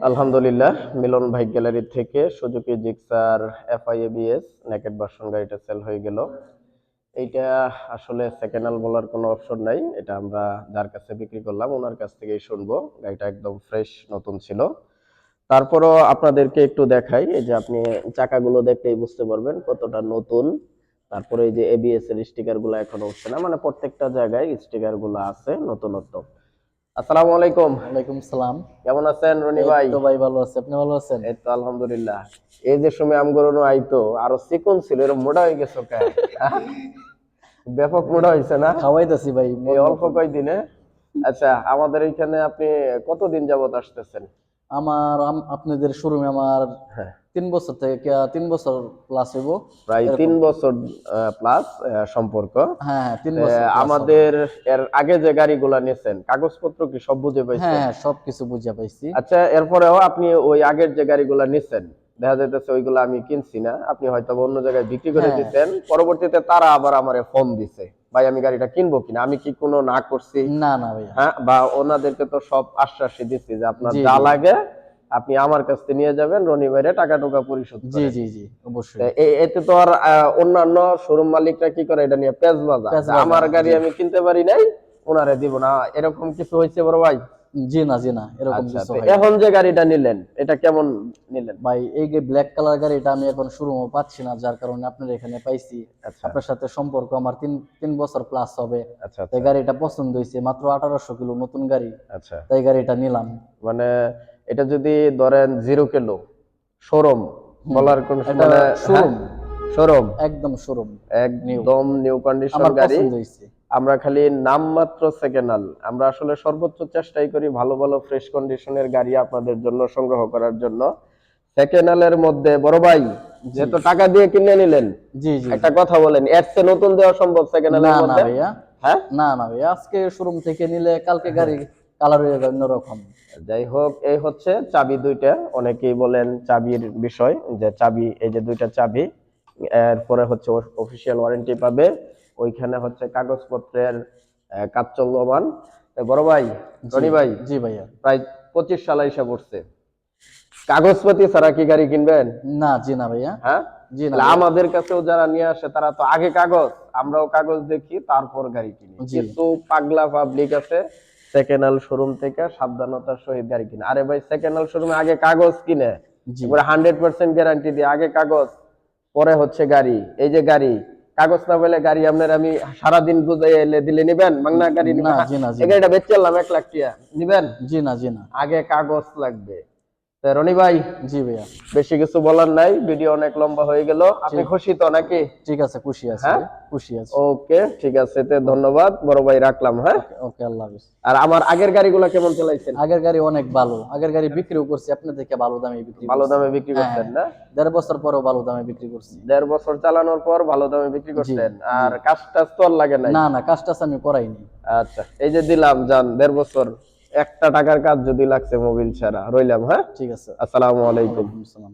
আলহামদুলিল্লাহ, মিলন ভাই গ্যালারি থেকে Suzuki Gixxer FI ABS naked version গাড়িটা সেল হয়ে গেল। এইটা আসলে সেকেন্ড হ্যান্ড বলার কোনো অপশন নাই। এটা আমরা যার কাছে বিক্রি করলাম ওনার কাছ থেকেই শুনবো। গাড়িটা একদম ফ্রেশ নতুন ছিল। তারপরও আপনাদেরকে একটু দেখাই, এই যে আপনি চাকাগুলো দেখলেই বুঝতে পারবেন কতটা নতুন। তারপরে এই যে এবিএস এর স্টিকার গুলো এখনো উঠছে না, মানে প্রত্যেকটা জায়গায় স্টিকার গুলো আছে নতুনত্ব। আসসালামু আলাইকুম। ওয়ালাইকুম সালাম। কেমন আছেন রনি এই ভাই? তো ভাই ভালো আছে, আপনি ভালো আছেন? এই তো আলহামদুলিল্লাহ। এই যে সময় আমগরনো আইতো আরো চিকন ছিল, এরকম মোটা হয়ে গেছো কে? ব্যাপক মোটা হয়েছে না খাওয়াইতেছি ভাই এই অল্প কয়দিনে? আচ্ছা, আমাদের এখানে আপনি কতদিন যাবত আসতেছেন? আপনাদের শোরুমে আমার হ্যাঁ, 3 বছর থেকে 3 বছর প্লাস হইব প্রায় এরকম। 3 বছর প্লাস সম্পর্ক। হ্যাঁ হ্যাঁ, 3 বছর প্লাস হবে। আমাদের এর আগে যে গাড়িগুলা নিয়েছেন কাগজপত্র কি সব বুঝে হ্যাঁ পাইছেন? হ্যাঁ, সবকিছু বুঝা পাইছি। আচ্ছা, এরপরেও আপনি ওই আগের যে গাড়িগুলা নিছেন, দেখা যাইতেছে ওইগুলা আমি কিনছি না, আপনি হয়তো অন্য জায়গায় বিক্রি করে হ্যাঁ, দিচ্ছেন, পরবর্তীতে তারা আবার আমারে ফোন দিছে, ভাই আমি গাড়িটা কিনবো কিনা। আমি কি কোনো না করছি? না না ভাইয়া। হ্যাঁ, বা ওনাদেরকে তো সব আশ্বাসই দিচ্ছি যে আপনার জি যা জি লাগে আপনি আমার কাছ থেকে নিয়ে যাবেন, রনি ভাইরে টাকা টুকা পরিশোধ জি করেন। জি জি অবশ্যই। এতে তো আর অন্যান্য শোরুম মালিকরা কি করে, এটা নিয়ে পেঁচ বাজা পেঁচ যে বাজা, আমার গাড়ি জি। আমি কিনতে পারি নাই, ওনারে দিব না, এরকম কিছু হয়েছে বড় ভাই? জি না জি না, এরকম আচ্ছা, কিছু তো হয় না। এখন যে গাড়িটা নিলেন এটা কেমন নিলেন? ভাই এই যে ব্ল্যাক কালার গাড়িটা আমি এখন শোরুমে পাচ্ছি না, যার কারণে আপনার এখানে পাইছি। আচ্ছা আপনার সাথে সম্পর্ক আমার তিন তিন বছর প্লাস হবে। আচ্ছা তাই আচ্ছা গাড়িটা পছন্দ হয়েছে, মাত্র 1800 কিলো নতুন গাড়ি, আচ্ছা। তাই গাড়িটা নিলাম। মানে এটা যদি ধরেন 0 কিলো শোরুম হুম, বলার কোন এটা মানে, হ্যাঁ শোরুম, শোরুম একদম শোরুম, নিউ, একদম নিউ কন্ডিশন আমার গাড়ি। পছন্দ হয়েছে। আমরা খালি নামমাত্র সেকেন্ড হ্যান্ড, আমরা আসলে সর্বোচ্চ চেষ্টাই করি ভালো ভালো ফ্রেশ কন্ডিশনের গাড়ি আপনাদের জন্য সংগ্রহ করার জন্য। সেকেন্ড হ্যান্ডের মধ্যে বড় ভাই জি যেহেতু টাকা দিয়ে কিনে নিলেন, জি জি একটা জি। কথা বলেন, এর চেয়ে নতুন দেওয়া সম্ভব সেকেন্ড না হ্যান্ডের না মধ্যে? ভাইয়া, হ্যাঁ, না না ভাইয়া, আজকে শোরুম থেকে নিলে কালকে গাড়ি কালার হয়ে যাবে অন্যরকম। যাই হোক, এই হচ্ছে চাবি দুইটা। অনেকেই বলেন চাবির বিষয়, যে চাবি, এই যে দুইটা চাবি, এরপরে হচ্ছে অফিসিয়াল ওয়ারেন্টি পাবে, ওইখানে হচ্ছে কাগজপত্রের কাজ চলমান। তো বড় ভাই জি রনি ভাই, জি ভাইয়া। প্রায় 25 সাল এসে পড়ছে, কাগজপাতি ছাড়া কি গাড়ি কিনবেন? না জি না ভাইয়া। হ্যাঁ, জি না তাহলে ভাইয়া। আমাদের কাছেও যারা নিয়ে আসে তারা তো আগে কাগজ, আমরাও কাগজ দেখি তারপর গাড়ি কিনি। জি কিছু পাগলা পাবলিক আছে সেকেন্ড হ্যান্ড শোরুম থেকে সাবধানতার সহিত গাড়ি কিনে। আরে ভাই, সেকেন্ড হ্যান্ড শোরুমে আগে কাগজ কিনে, জি এবারে 100% গ্যারান্টি দিয়ে আগে কাগজ, পরে হচ্ছে গাড়ি। এই যে গাড়ি, কাগজ না পেলে গাড়ি আপনার আমি সারাদিন বুঝাই এলে দিলে নিবেন? বাংলা গাড়ি না নিবেন? জি না জি এই না গাড়িটা বেচলাম 1 লাখ টাকা, নিবেন? জি না জি না। আগে কাগজ লাগবে। তা রনি ভাই, জি ভাইয়া। বেশি কিছু বলার নাই, ভিডিও অনেক লম্বা হয়ে গেল। আপনি ঠিক, খুশি তো নাকি? ঠিক আছে, খুশি আছি হ্যাঁ, ভাই, খুশি আছি। ওকে, ঠিক আছে, তে ওকে ধন্যবাদ বড় ভাই, রাখলাম। হ্যাঁ, ওকে ওকে, আল্লাহ হাফেজ। আর আমার আগের গাড়িগুলো কেমন চালাইছেন? আগের গাড়ি অনেক ভালো, আগের গাড়ি বিক্রিও করছি, আপনার থেকে ভালো দামে বিক্রি ভালো করছি। দামে বিক্রি হ্যাঁ করছেন হ্যাঁ, না? 1.5 বছর পরেও ভালো দামে বিক্রি করছি। 1.5 বছর চালানোর পর ভালো দামে বিক্রি জি করছেন, জি। আর কাজ টাজ তো আর লাগে নাই? না না, কাজ টাজ আমি করাইনি। আচ্ছা, এই যে দিলাম যান 1.5 বছর, একটা টাকার কাজ যদি লাগছে মোবিল ছাড়া রইলাম। হ্যাঁ, ঠিক আছে। আসসালামু আলাইকুম। ওয়ালাইকুম আসসালাম।